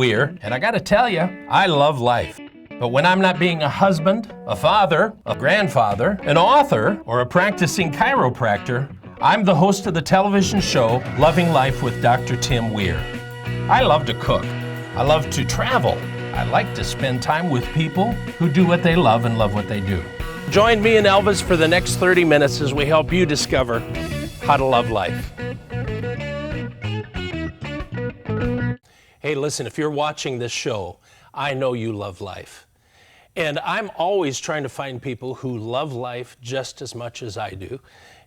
Weir, and I gotta tell you, I love life. But when I'm not being a husband, a father, a grandfather, an author, or a practicing chiropractor, I'm the host of the television show Loving Life with Dr. Tim Weir. I love to cook. I love to travel. I like to spend time with people who do what they love and love what they do. Join me and Elvis for the next 30 minutes as we help you discover how to love life. Hey, listen, if you're watching this show, I know you love life. And I'm always trying to find people who love life just as much as I do.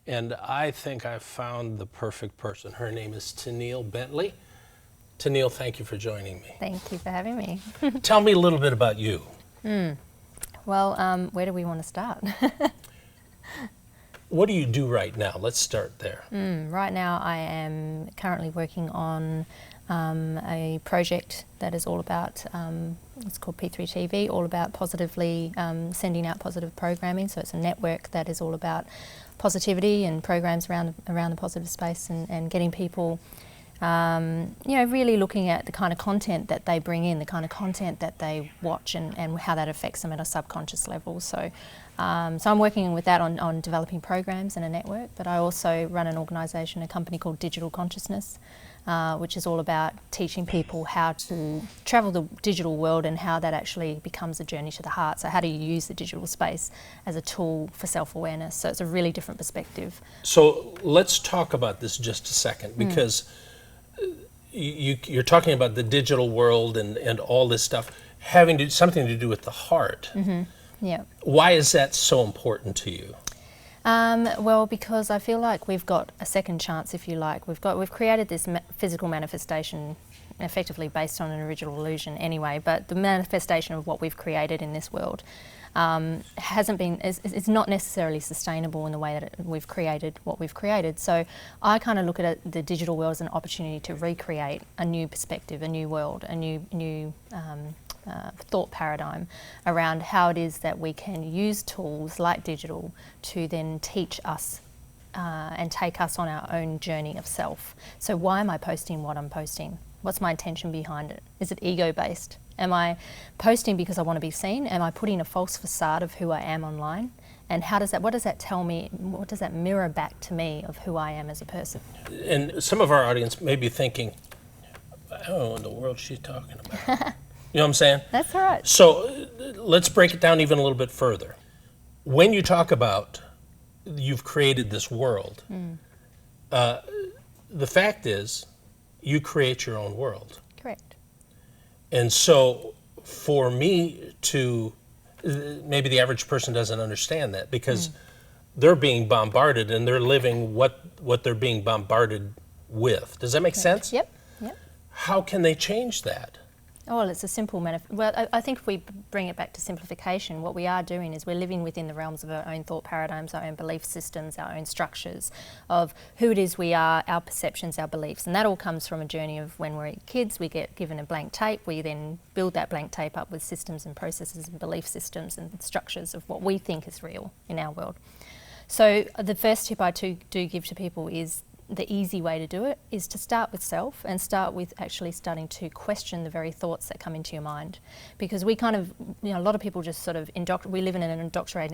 And I think I've found the perfect person. Her name is Tennille Bentley. Tennille, thank you for joining me. Thank you for having me. Tell me a little bit about you. Well, where do we want to start? What do you do right now? Let's start there. Right now I am currently working on a project that is all about, it's called P3 TV, all about positively sending out positive programming. So it's a network that is all about positivity and programs around the positive space and getting people, really looking at the kind of content that they bring in, the kind of content that they watch and how that affects them at a subconscious level. So I'm working with that on developing programs and a network, but I also run an organisation, a company called Digital Consciousness, which is all about teaching people how to travel the digital world and how that actually becomes a journey to the heart. So how do you use the digital space as a tool for self-awareness? So it's a really different perspective. So let's talk about this just a second, because you're talking about the digital world and all this stuff having something to do with the heart. Yeah. Why is that so important to you? Well, because I feel like we've got a second chance, if you like. We've created this physical manifestation effectively based on an original illusion anyway, but the manifestation of what we've created in this world it's not necessarily sustainable in the way that we've created what we've created. So I kind of look at the digital world as an opportunity to recreate a new perspective, a new world, a new thought paradigm around how it is that we can use tools like digital to then teach us and take us on our own journey of self. So why am I posting what I'm posting? What's my intention behind it? Is it ego-based? Am I posting because I want to be seen? Am I putting a false facade of who I am online? And what does that tell me? What does that mirror back to me of who I am as a person? And some of our audience may be thinking, I don't know what in the world she's talking about. You know what I'm saying? That's all right. So let's break it down even a little bit further. When you talk about you've created this world, the fact is you create your own world. Correct. And so for me to, maybe the average person doesn't understand that because they're being bombarded and they're living what they're being bombarded with. Does that make sense? Yep. How can they change that? Oh, well, it's a simple well, I think if we bring it back to simplification, what we are doing is we're living within the realms of our own thought paradigms, our own belief systems, our own structures of who it is we are, our perceptions, our beliefs. And that all comes from a journey of when we're kids, we get given a blank tape, we then build that blank tape up with systems and processes and belief systems and structures of what we think is real in our world. So the first tip I do give to people is the easy way to do it is to start with self and start with actually starting to question the very thoughts that come into your mind. Because we kind of, a lot of people just sort of, we live in an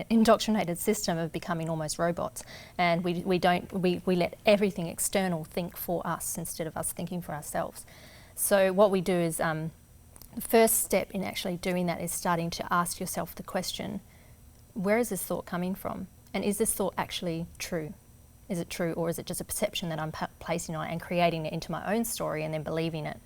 indoctrinated system of becoming almost robots. And we let everything external think for us instead of us thinking for ourselves. So what we do is, the first step in actually doing that is starting to ask yourself the question, where is this thought coming from? And is this thought actually true? Is it true, or is it just a perception that I'm placing on it and creating it into my own story and then believing it?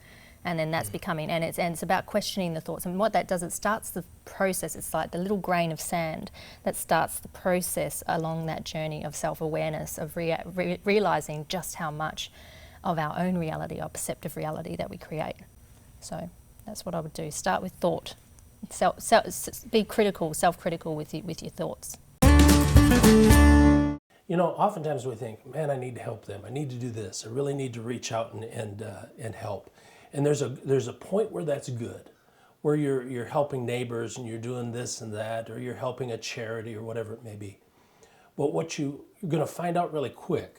And then that's becoming, and it's about questioning the thoughts. And what that does, it starts the process. It's like the little grain of sand that starts the process along that journey of self-awareness, of realizing just how much of our own reality, our perceptive reality that we create. So that's what I would do. Start with thought. Be critical, self-critical with your thoughts. Oftentimes we think, man, I need to help them. I need to do this. I really need to reach out and help. And there's a point where that's good, where you're helping neighbors and you're doing this and that, or you're helping a charity or whatever it may be. But what you're going to find out really quick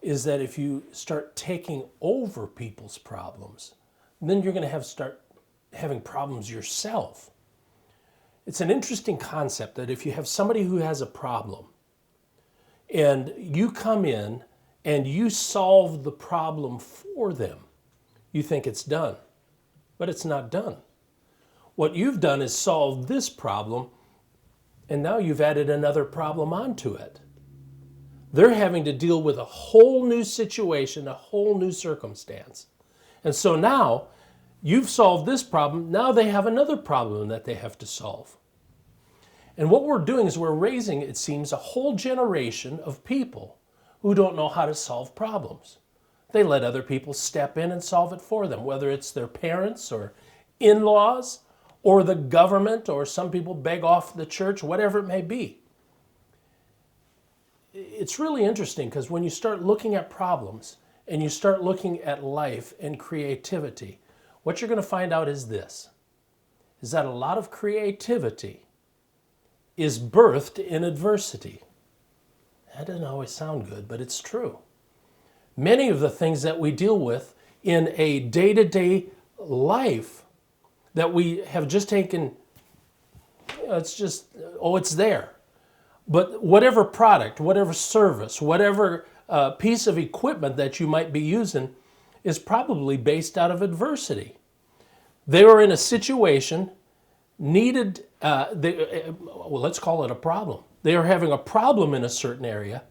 is that if you start taking over people's problems, then you're going to start having problems yourself. It's an interesting concept that if you have somebody who has a problem and you come in and you solve the problem for them, you think it's done, but it's not done. What you've done is solve this problem, and now you've added another problem onto it. They're having to deal with a whole new situation, a whole new circumstance. And so now you've solved this problem, now they have another problem that they have to solve. And what we're doing is we're raising, it seems, a whole generation of people who don't know how to solve problems. They let other people step in and solve it for them, whether it's their parents or in-laws or the government, or some people beg off the church, whatever it may be. It's really interesting because when you start looking at problems and you start looking at life and creativity, what you're going to find out is this, is that a lot of creativity is birthed in adversity. That doesn't always sound good, but it's true. Many of the things that we deal with in a day-to-day life that we have just taken, it's just, it's there. But whatever product, whatever service, whatever piece of equipment that you might be using is probably based out of adversity. They were in a situation, needed, let's call it a problem. They are having a problem in a certain area,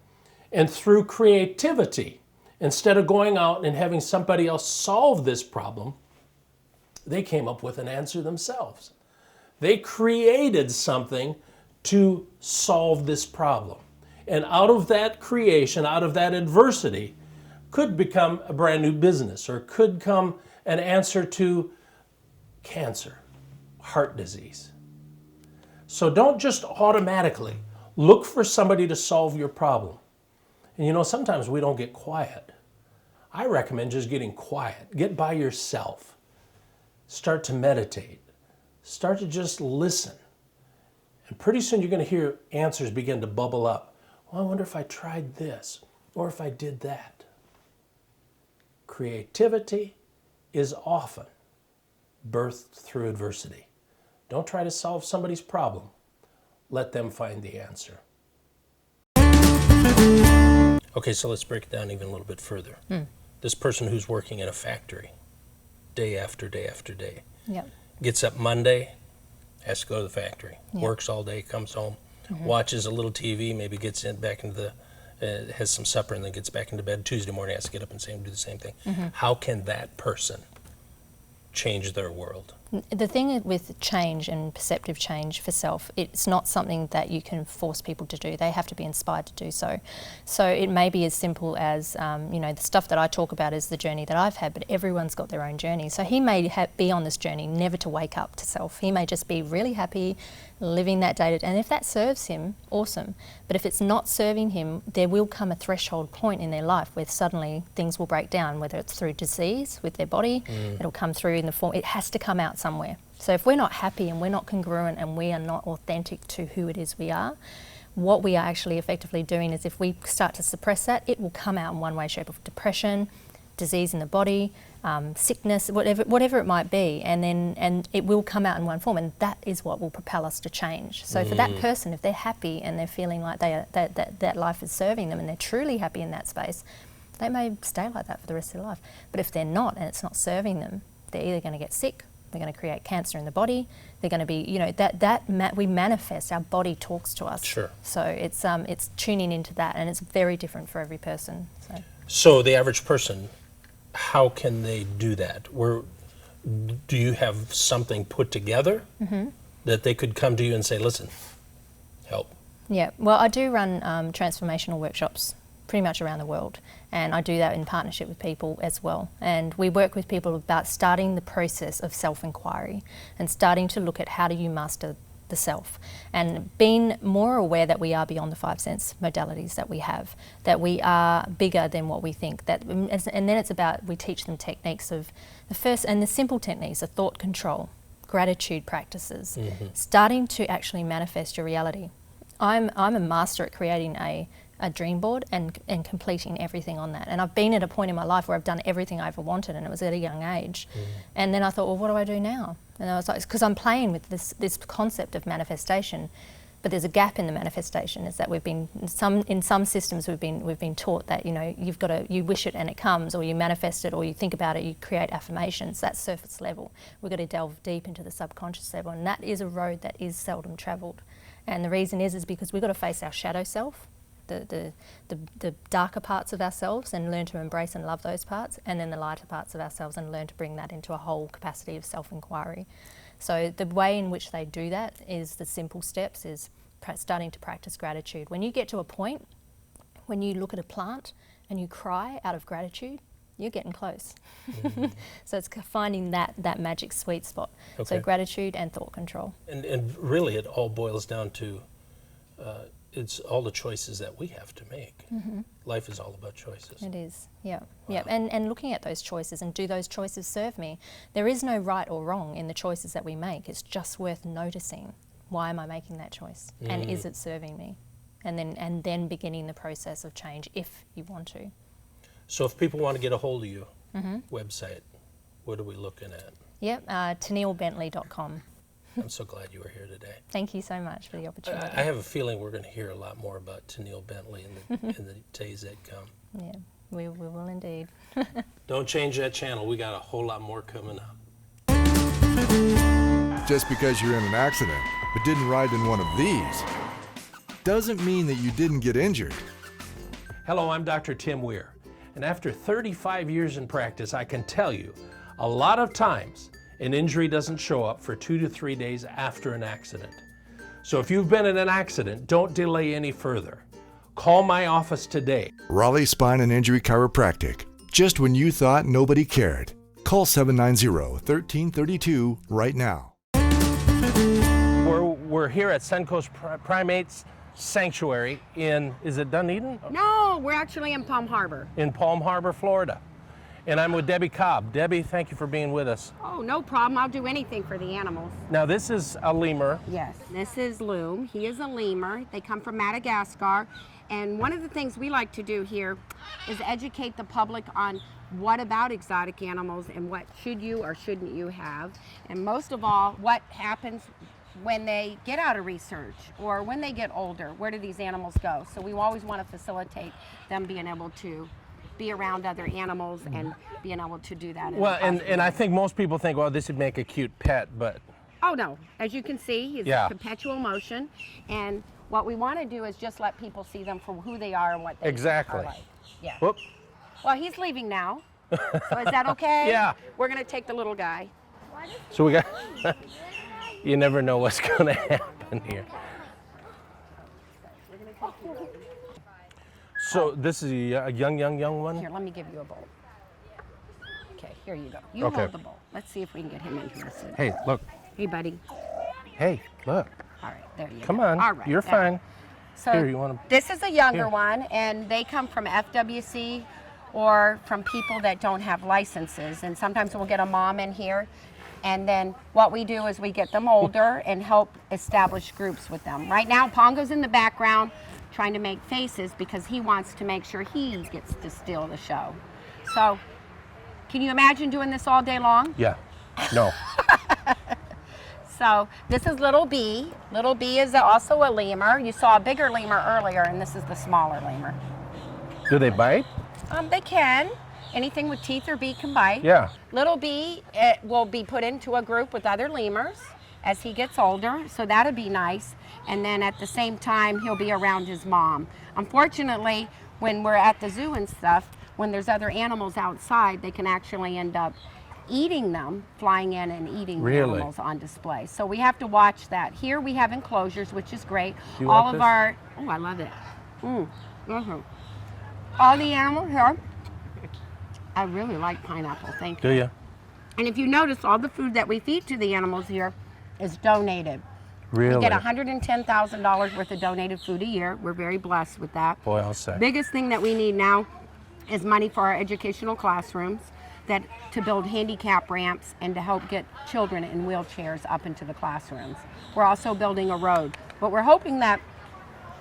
and through creativity, instead of going out and having somebody else solve this problem, they came up with an answer themselves. They created something to solve this problem. And out of that creation, out of that adversity, could become a brand new business, or could come an answer to cancer, heart disease. So don't just automatically look for somebody to solve your problem. And you know, sometimes we don't get quiet. I recommend just getting quiet. Get by yourself. Start to meditate. Start to just listen. And pretty soon you're going to hear answers begin to bubble up. Well, I wonder if I tried this, or if I did that. Creativity is often birthed through adversity. Don't try to solve somebody's problem. Let them find the answer. Okay, so let's break it down even a little bit further. This person who's working in a factory, day after day after day, gets up Monday, has to go to the factory, works all day, comes home, watches a little TV, maybe gets back into the, has some supper, and then gets back into bed. Tuesday morning has to get up and do the same thing. How can that person change their world? The thing with change and perceptive change for self, it's not something that you can force people to do. They have to be inspired to do so. So it may be as simple as, the stuff that I talk about is the journey that I've had, but everyone's got their own journey. So he may be on this journey never to wake up to self. He may just be really happy living that day, and if that serves him, awesome. But if it's not serving him, there will come a threshold point in their life where suddenly things will break down, whether it's through disease with their body, it'll come through in the form, it has to come out somewhere. So if we're not happy and we're not congruent and we are not authentic to who it is we are, what we are actually effectively doing is if we start to suppress that, it will come out in one way, shape, or depression, disease in the body, sickness, whatever it might be, and it will come out in one form, and that is what will propel us to change. So for that person, if they're happy and they're feeling like that life is serving them and they're truly happy in that space, they may stay like that for the rest of their life. But if they're not and it's not serving them, they're either going to get sick, they're going to create cancer in the body, they're going to be, we manifest, our body talks to us. Sure. So it's tuning into that, and it's very different for every person. So the average person, how can they do that? Do you have something put together that they could come to you and say, listen, help? Yeah, well, I do run transformational workshops pretty much around the world, and I do that in partnership with people as well. And we work with people about starting the process of self-inquiry and starting to look at how do you master the self, and being more aware that we are beyond the 5 sense modalities that we have, that we are bigger than what we think. And then it's about, we teach them techniques of the first and the simple techniques of thought control, gratitude practices, starting to actually manifest your reality. I'm a master at creating a a dream board and completing everything on that. And I've been at a point in my life where I've done everything I ever wanted, and it was at a young age. And then I thought, well, what do I do now? And I was like, because I'm playing with this concept of manifestation, but there's a gap in the manifestation. Is that we've been in some systems we've been taught that, you know, you've got to, you wish it and it comes, or you manifest it, or you think about it, you create affirmations. That's surface level. We've got to delve deep into the subconscious level, and that is a road that is seldom travelled. And the reason is because we've got to face our shadow self, the darker parts of ourselves, and learn to embrace and love those parts, and then the lighter parts of ourselves, and learn to bring that into a whole capacity of self-inquiry. So the way in which they do that is the simple steps is starting to practice gratitude. When you get to a point, when you look at a plant and you cry out of gratitude, you're getting close. So it's finding that magic sweet spot. Okay. So gratitude and thought control. And really it all boils down to it's all the choices that we have to make. Life is all about choices. It is, yeah. Wow. Yeah. And looking at those choices, and do those choices serve me? There is no right or wrong in the choices that we make. It's just worth noticing. Why am I making that choice? And is it serving me? And then beginning the process of change if you want to. So if people want to get a hold of you, website, what are we looking at? Yep, TennilleBentley.com. I'm so glad you were here today. Thank you so much for the opportunity. I have a feeling we're going to hear a lot more about Tennille Bentley in the days that come. Yeah, we will indeed. Don't change that channel. We got a whole lot more coming up. Just because you're in an accident but didn't ride in one of these doesn't mean that you didn't get injured. Hello, I'm Dr. Tim Weir, and after 35 years in practice, I can tell you a lot of times an injury doesn't show up for 2 to 3 days after an accident. So if you've been in an accident, don't delay any further. Call my office today. Raleigh Spine and Injury Chiropractic. Just when you thought nobody cared. Call 790-1332 right now. We're here at Suncoast Primate Sanctuary in, is it Dunedin? No, we're actually in Palm Harbor. In Palm Harbor, Florida. And I'm with Debbie Cobb. Debbie, thank you for being with us. Oh, no problem. I'll do anything for the animals. Now this is a lemur. Yes, this is Loom. He is a lemur. They come from Madagascar. And one of the things we like to do here is educate the public on what about exotic animals and what should you or shouldn't you have. And most of all, what happens when they get out of research or when they get older. Where do these animals go? So we always want to facilitate them being able to be around other animals and being able to do that. Well, and I think most people think, well, this would make a cute pet, but... Oh, no. As you can see, he's in perpetual motion. And what we want to do is just let people see them for who they are and what they are like. Yeah. Whoop. Well, he's leaving now. So is that okay? Yeah. We're going to take the little guy. So we got... You never know what's going to happen here. So this is a young one? Here, let me give you a bowl. Okay, here you go. You hold the bowl. Let's see if we can get him interested. Hey, look. Hey, buddy. Hey, look. All right, there you go. Come on. All right, you're fine. So here, you want to... This is a younger one, and they come from FWC or from people that don't have licenses. And sometimes we'll get a mom in here. And then what we do is we get them older and help establish groups with them. Right now, Pongo's in the background trying to make faces because he wants to make sure he gets to steal the show. So, can you imagine doing this all day long? Yeah. No. So, this is Little B. Little B is also a lemur. You saw a bigger lemur earlier, and this is the smaller lemur. Do they bite? They can. Anything with teeth or beak can bite. Yeah. Little B will be put into a group with other lemurs as he gets older, so that'll be nice. And then at the same time, he'll be around his mom. Unfortunately, when we're at the zoo and stuff, when there's other animals outside, they can actually end up eating them, flying in and eating the animals on display. So we have to watch that. Here we have enclosures, which is great. All of our, oh, I love it. All the animals here. I really like pineapple, thank you. Do you? And if you notice, all the food that we feed to the animals here is donated. Really? We get $110,000 worth of donated food a year. We're very blessed with that. Boy, I'll say. Biggest thing that we need now is money for our educational classrooms, to build handicap ramps and to help get children in wheelchairs up into the classrooms. We're also building a road. But we're hoping that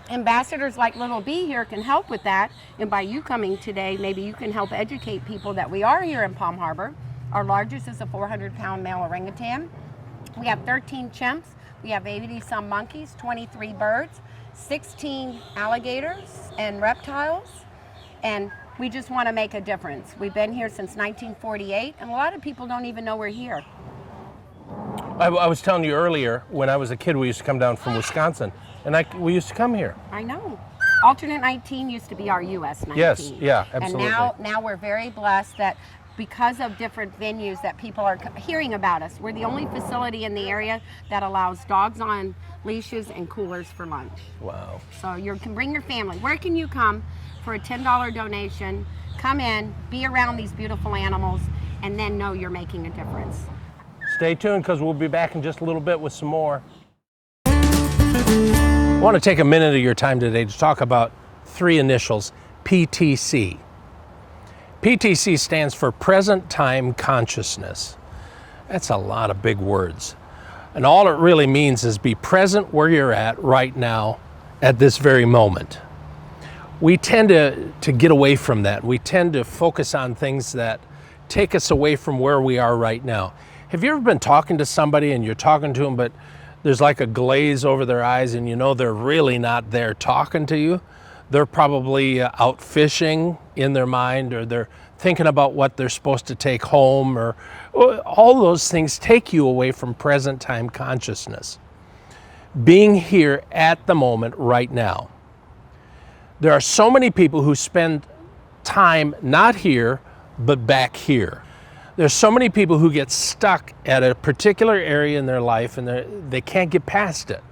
ambassadors like Little B here can help with that. And by you coming today, maybe you can help educate people that we are here in Palm Harbor. Our largest is a 400-pound male orangutan. We have 13 chimps. We have 80-some monkeys, 23 birds, 16 alligators and reptiles. And we just want to make a difference. We've been here since 1948, and a lot of people don't even know we're here. I was telling you earlier, when I was a kid, we used to come down from Wisconsin, and we used to come here. I know. Alternate 19 used to be our US 19. Yes, yeah, absolutely. And now we're very blessed that because of different venues that people are hearing about us, we're the only facility in the area that allows dogs on leashes and coolers for lunch. Wow. So you can bring your family. Where can you come for a $10 donation? Come in, be around these beautiful animals, and then know you're making a difference. Stay tuned, because we'll be back in just a little bit with some more. I want to take a minute of your time today to talk about 3 initials, PTC. PTC stands for Present Time Consciousness. That's a lot of big words. And all it really means is be present where you're at right now at this very moment. We tend to get away from that. We tend to focus on things that take us away from where we are right now. Have you ever been talking to somebody and you're talking to them, but there's like a glaze over their eyes and you know they're really not there talking to you? They're probably out fishing in their mind, or they're thinking about what they're supposed to take home, or all those things take you away from present time consciousness. Being here at the moment right now. There are so many people who spend time not here, but back here. There's so many people who get stuck at a particular area in their life and they can't get past it.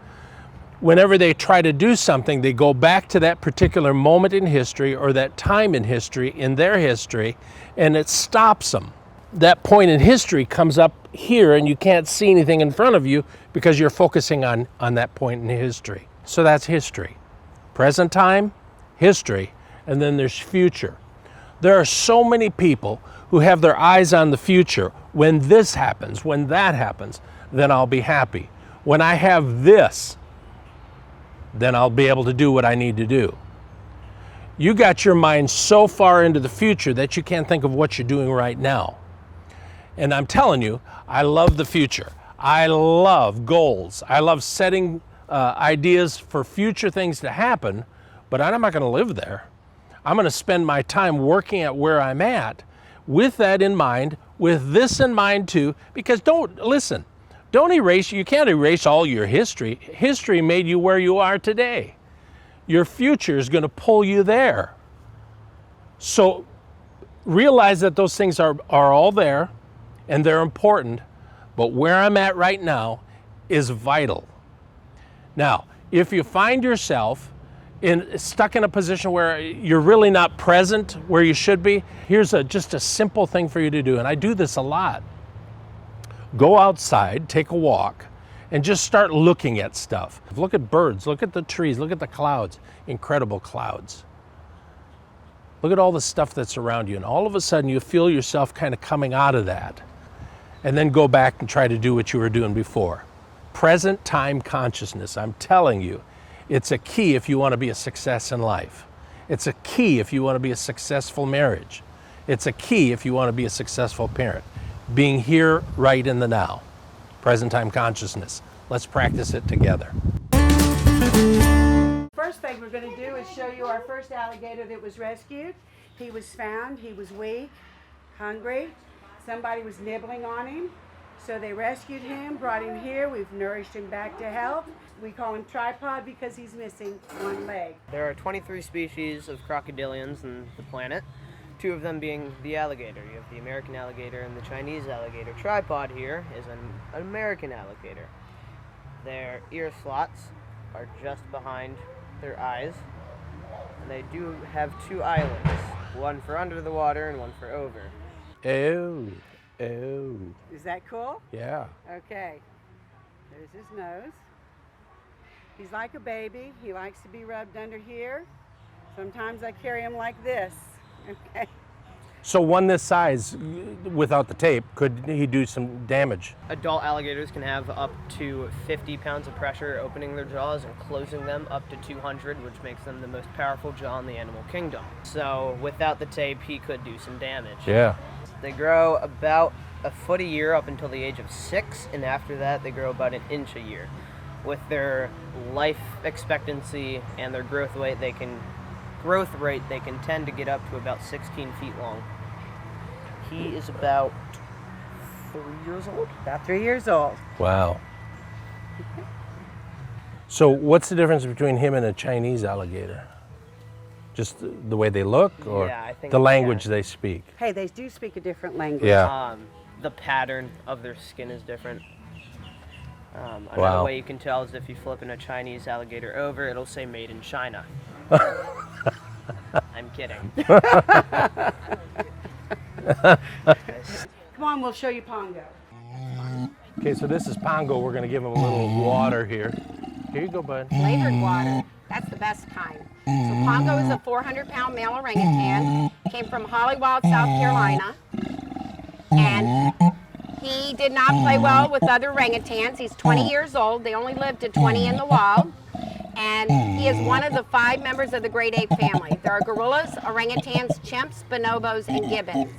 Whenever they try to do something, they go back to that particular moment in history or that time in history, in their history, and it stops them. That point in history comes up here and you can't see anything in front of you because you're focusing on that point in history. So that's history. Present time, history, and then there's future. There are so many people who have their eyes on the future. When this happens, when that happens, then I'll be happy. When I have this, then I'll be able to do what I need to do. You got your mind so far into the future that you can't think of what you're doing right now. And I'm telling you, I love the future. I love goals. I love setting ideas for future things to happen, but I'm not going to live there. I'm going to spend my time working at where I'm at with that in mind, with this in mind too, because don't erase, you can't erase all your history. History made you where you are today. Your future is going to pull you there. So realize that those things are all there and they're important, but where I'm at right now is vital. Now, if you find yourself stuck in a position where you're really not present where you should be, here's just a simple thing for you to do, and I do this a lot. Go outside, take a walk, and just start looking at stuff. Look at birds, look at the trees, look at the clouds, incredible clouds. Look at all the stuff that's around you, and all of a sudden you feel yourself kind of coming out of that, and then go back and try to do what you were doing before. Present time consciousness, I'm telling you, it's a key if you want to be a success in life. It's a key if you want to be a successful marriage. It's a key if you want to be a successful parent. Being here right in the now. Present time consciousness. Let's practice it together. First thing we're going to do is show you our first alligator that was rescued. He was found, he was weak, hungry. Somebody was nibbling on him. So they rescued him, brought him here. We've nourished him back to health. We call him tripod because he's missing one leg. There are 23 species of crocodilians on the planet, 2 of them being the alligator. You have the American alligator and the Chinese alligator. Tripod here is an American alligator. Their ear slots are just behind their eyes, and they do have 2 eyelids, one for under the water and one for over. Oh. Is that cool? Yeah. Okay. There's his nose. He's like a baby. He likes to be rubbed under here. Sometimes I carry him like this. Okay. So one this size, without the tape, could he do some damage? Adult alligators can have up to 50 pounds of pressure opening their jaws and closing them up to 200, which makes them the most powerful jaw in the animal kingdom. So without the tape, he could do some damage. Yeah. They grow about a foot a year up until the age of 6, and after that they grow about an inch a year. With their life expectancy and their growth rate, they can tend to get up to about 16 feet long. He is about 3 years old. About 3 years old. Wow. So what's the difference between him and a Chinese alligator? Just the way they look, or Yeah, I think- the language yeah. they speak? Hey, they do speak a different language. Yeah. The pattern of their skin is different. Another Wow. way you can tell is if you flip a Chinese alligator over, it'll say made in China. I'm kidding. Come on, we'll show you Pongo. Okay, so this is Pongo. We're gonna give him a little water here. Here you go, bud. Flavored water. That's the best kind. So Pongo is a 400-pound male orangutan. Came from Hollywood, South Carolina. And he did not play well with other orangutans. He's 20 years old. They only live to 20 in the wild. And he is one of the 5 members of the great ape family. There are gorillas, orangutans, chimps, bonobos, and gibbons.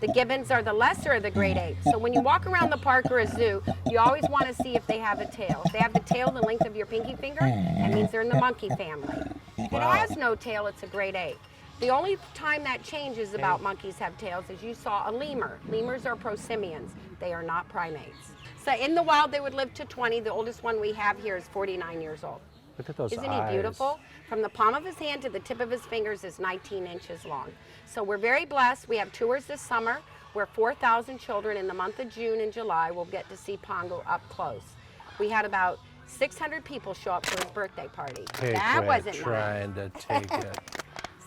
The gibbons are the lesser of the great apes. So when you walk around the park or a zoo, you always want to see if they have a tail. If they have the tail the length of your pinky finger, that means they're in the monkey family. If it has no tail, it's a great ape. The only time that changes about monkeys have tails is you saw a lemur. Lemurs are prosimians. They are not primates. So in the wild, they would live to 20. The oldest one we have here is 49 years old. Look at those Isn't eyes. he beautiful? From the palm of his hand to the tip of his fingers is 19 inches long. So we're very blessed. We have tours this summer where 4,000 children in the month of June and July will get to see Pongo up close. We had about 600 people show up for his birthday party. Hey, That quit wasn't trying to take it.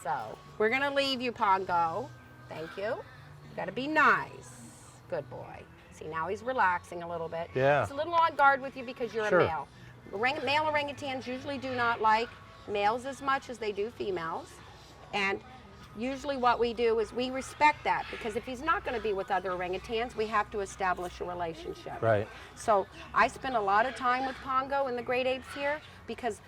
So we're gonna leave you, Pongo. Thank you. Gotta be nice. Good boy. See, now he's relaxing a little bit. Yeah. He's a little on guard with you because you're Sure. a male. Male orangutans usually do not like males as much as they do females. And usually what we do is we respect that, because if he's not going to be with other orangutans, we have to establish a relationship. Right. So I spend a lot of time with Pongo and the great apes here, because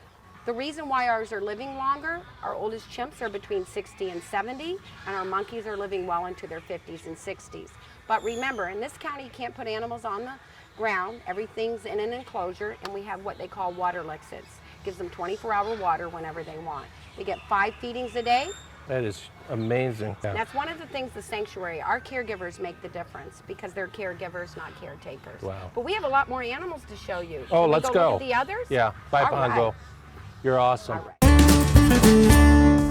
the reason why ours are living longer, our oldest chimps are between 60 and 70, and our monkeys are living well into their 50s and 60s. But remember, in this county, you can't put animals on the ground. Everything's in an enclosure, and we have what they call water lixids. Gives them 24-hour water whenever they want. They get 5 feedings a day. That is amazing. Yeah. That's one of the things, the sanctuary, our caregivers make the difference, because they're caregivers, not caretakers. Wow. But we have a lot more animals to show you. Oh, Should we let's go. go. Look at the others? Yeah, bye, All Pongo. right. You're awesome. All right.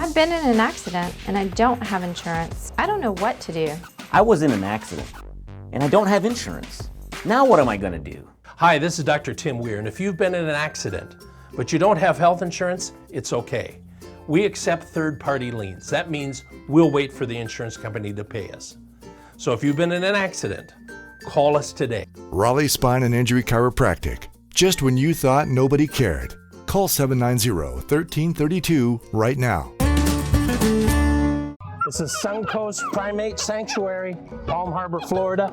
I've been in an accident and I don't have insurance. I don't know what to do. I was in an accident, and I don't have insurance. Now what am I gonna do? Hi, this is Dr. Tim Weir, and if you've been in an accident, but you don't have health insurance, it's okay. We accept third-party liens. That means we'll wait for the insurance company to pay us. So if you've been in an accident, call us today. Raleigh Spine and Injury Chiropractic. Just when you thought nobody cared. Call 790-1332 right now. This is Suncoast Primate Sanctuary, Palm Harbor, Florida.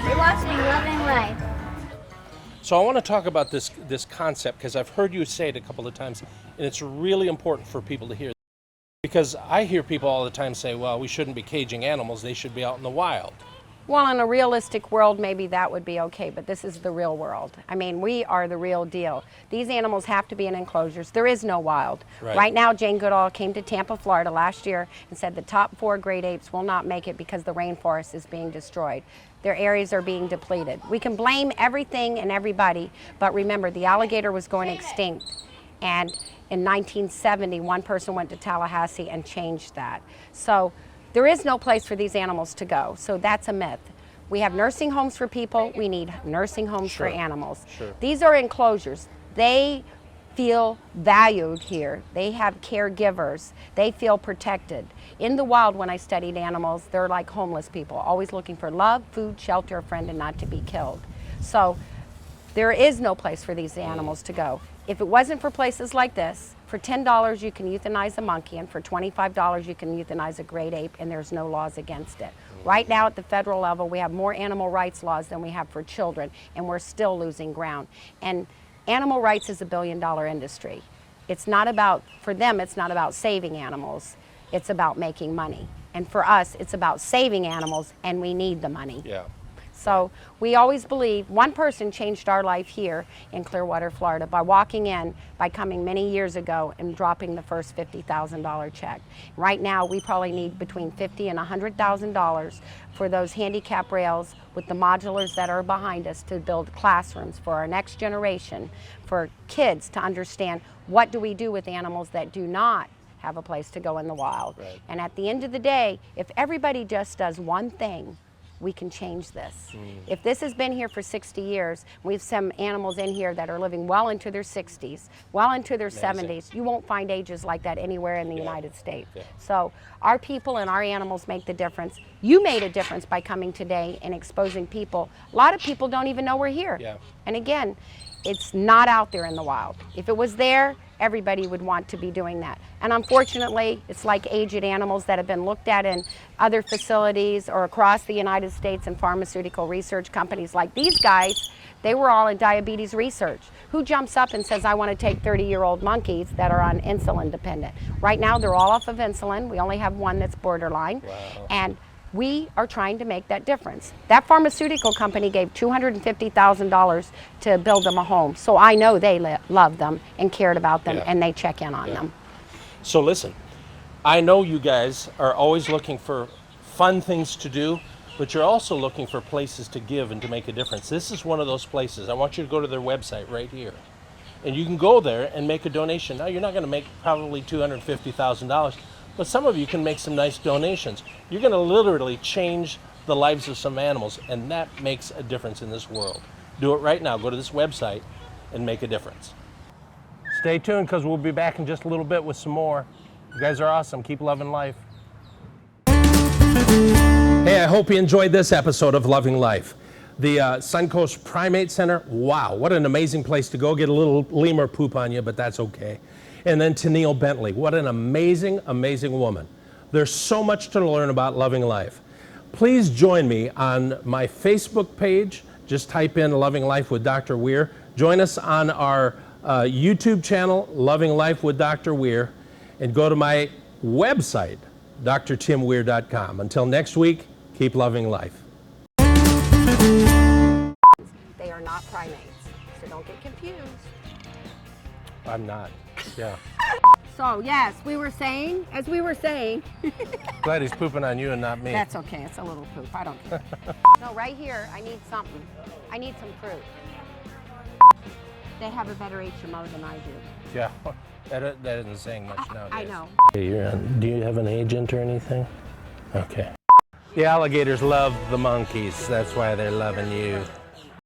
You're watching Loving Life. So I want to talk about this concept, because I've heard you say it a couple of times, and it's really important for people to hear. Because I hear people all the time say, well, we shouldn't be caging animals, they should be out in the wild. Well, in a realistic world, maybe that would be okay, but this is the real world. I mean, we are the real deal. These animals have to be in enclosures. There is no wild. Right. Now, Jane Goodall came to Tampa, Florida last year and said the top 4 great apes will not make it because the rainforest is being destroyed. Their areas are being depleted. We can blame everything and everybody, but remember, the alligator was going extinct. And in 1970, one person went to Tallahassee and changed that. So there is no place for these animals to go, so that's a myth. We have nursing homes for people. We need nursing homes for animals. Sure. These are enclosures. They feel valued here. They have caregivers. They feel protected. In the wild, when I studied animals, they're like homeless people, always looking for love, food, shelter, a friend, and not to be killed. So there is no place for these animals to go. If it wasn't for places like this, for $10 you can euthanize a monkey, and for $25 you can euthanize a great ape, and there's no laws against it. Right now at the federal level, we have more animal rights laws than we have for children, and we're still losing ground. And animal rights is $1 billion industry. It's not about, for them, it's not about saving animals. It's about making money. And for us, it's about saving animals, and we need the money. Yeah. So we always believe one person changed our life here in Clearwater, Florida by walking in, by coming many years ago and dropping the first $50,000 check. Right now, we probably need between $50,000 and $100,000 for those handicap rails with the modulars that are behind us to build classrooms for our next generation, for kids to understand what do we do with animals that do not have a place to go in the wild. Right. And at the end of the day, if everybody just does one thing, we can change this. If this has been here for 60 years, we have some animals in here that are living well into their 60s, well into their 70s. You won't find ages like that anywhere in the United States. So our people and our animals make the difference. You made a difference by coming today and exposing people. A lot of people don't even know we're here. And again, it's not out there in the wild. If it was there, everybody would want to be doing that. And unfortunately, it's like aged animals that have been looked at in other facilities or across the United States in pharmaceutical research companies like these guys. They were all in diabetes research. Who jumps up and says, I want to take 30-year-old monkeys that are on insulin dependent? Right now, they're all off of insulin. We only have one that's borderline. And we are trying to make that difference. That pharmaceutical company gave $250,000 to build them a home. So I know they love them and cared about them, and they check in on them. So listen, I know you guys are always looking for fun things to do, but you're also looking for places to give and to make a difference. This is one of those places. I want you to go to their website right here. And you can go there and make a donation. Now, you're not going to make probably $250,000, but some of you can make some nice donations. You're going to literally change the lives of some animals, and that makes a difference in this world. Do it right now. Go to this website and make a difference. Stay tuned, because we'll be back in just a little bit with some more. You guys are awesome. Keep loving life. Hey, I hope you enjoyed this episode of Loving Life. The Suncoast Primate Center, wow, what an amazing place to go. Get a little lemur poop on you, but that's okay. And then Tenille Bentley, what an amazing, amazing woman. There's so much to learn about loving life. Please join me on my Facebook page. Just type in Loving Life with Dr. Weir. Join us on our YouTube channel, Loving Life with Dr. Weir, and go to my website, drtimweir.com. Until next week, keep loving life. They are not primates, so don't get confused. I'm not. Yeah. So yes, we were saying, as we were saying. Glad he's pooping on you and not me. That's okay, it's a little poop, I don't care. No, right here, I need something. I need some fruit. They have a better HMO than I do. Yeah, that isn't saying much nowadays. I know. Hey, do you have an agent or anything? Okay. The alligators love the monkeys. That's why they're loving you.